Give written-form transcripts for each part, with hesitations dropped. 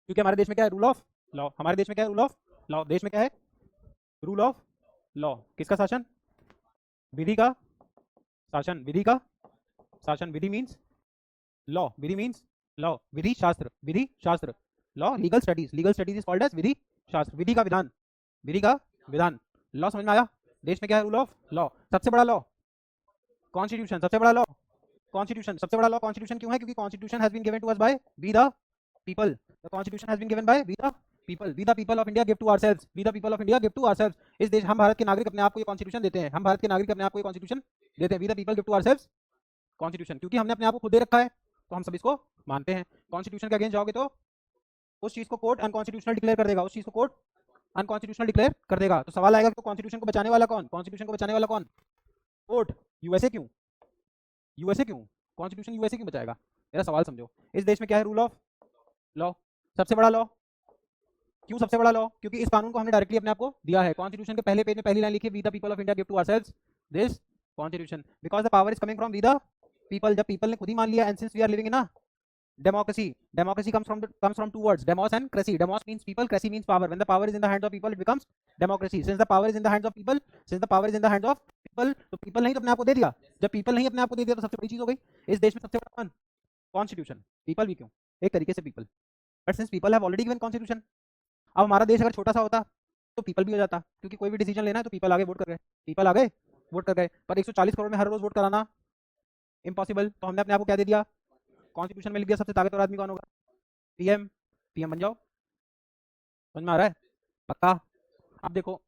क्योंकि हमारे देश में क्या है, रूल ऑफ लॉ। हमारे देश में क्या है, रूल ऑफ लॉ। देश में क्या है, रूल ऑफ लॉ। किसका शासन, विधि का शासन। विधि का शासन, विधि मीन्स लॉ, विधि मीन्स लॉ, विधि शास्त्र, विधि शास्त्र। Law legal studies, legal studies is called as विधि शास्त्र। विधि का विधान, विधि का विधान। लॉ समझ में आया। देश में क्या है, रूल ऑफ लॉ। सबसे बड़ा लॉ कॉन्स्टिट्यूशन, सबसे बड़ा लॉ कॉन्स्टिट्यूशन। सबसे बड़ा लॉ कॉन्स्टिट्यूशन क्यों है, क्योंकि constitution has been given to us by we the people. The constitution has been given by we the people. We the people of India give to ourselves, we the people of India give to ourselves. इस देश, हम भारत के नागरिक अपने आप को ये constitution देते हैं। हम भारत के नागरिक अपने आप को ये कॉन्स्टिट्यूशन देते हैं। We the people give to ourselves constitution, क्योंकि हमने अपने आप को खुद दे रखा है तो हम सब इसको मानते हैं। कॉन्स्टिट्यूशन के अगेंस्ट जाओगे तो उस चीज को कोर्ट अनकॉन्स्टिट्यूशनल डिक्लेयर कर देगा, उस चीज को कोर्ट अनकॉन्स्टिट्यूशनल डिक्लेयर कर देगा। तो सवाल आएगा कि कॉन्स्टिट्यूशन को बचाने वाला कौन, कॉन्स्टिट्यूशन को बचाने वाला कौन, कोर्ट। यूएसए क्यों, यूएसए क्यों, कॉन्स्टिट्यूशन यूएसए क्यों बचाएगा, मेरा सवाल समझो। इस देश में क्या है, रूल ऑफ लॉ। सबसे बड़ा लॉ, क्यों सबसे बड़ा लॉ, क्योंकि इस कानून को हमने डायरेक्टली अपने आप को दिया है। कॉन्स्टिट्यूशन के पहले पेज में पहली लाइन लिखी है, we the people of India give to ourselves this constitution because the power is coming from we the people. जब पीपल ने खुद ही मान लिया, and since we are living in a democracy, democracy comes from two words, demos and cracy. Demos means people, cracy means power. When the power is in the hands of people, it becomes democracy. Since the power is in the hands of people, since the power is in the hands of people, तो people नहीं तो अपने आप को दे दिया। जब people नहीं अपने आप को दे दिया तो सबसे बड़ी चीज हो गई। इस देश में सबसे बड़ा कौन, कॉन्स्टिट्यूशन। people भी क्यों, एक तरीके से people, but since people have already given constitution, अब हमारा देश अगर छोटा सा होता तो people भी हो जाता, क्योंकि कोई भी डिसीजन लेना है तो people आगे वोट कर गए, people आगे वोट कर गए। पर 140 करोड़ में हर रोज वोट कराना इम्पॉसिबल, तो हमने अपने आप को क्या दे दिया, कॉन्स्टिट्यूशन में लिख दिया सबसे ताकतवर आदमी कौन होगा, पीएम। पीएम बन जाओ। समझ में आ रहा है, पक्का। अब देखो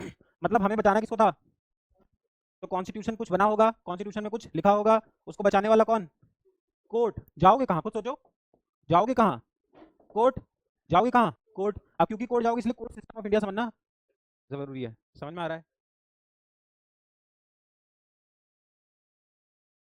मतलब हमें बचाना किसको था, तो कॉन्स्टिट्यूशन कुछ बना होगा, कॉन्स्टिट्यूशन में कुछ लिखा होगा, उसको बचाने वाला कौन, कोर्ट। जाओगे कहाँ, खुद सोचो, जाओगे कहाँ, कोर्ट। जाओगे कहाँ, कोर्ट। अब क्योंकि कोर्ट जाओगे इसलिए कोर्ट सिस्टम ऑफ इंडिया समझना जरूरी है। समझ में आ रहा है।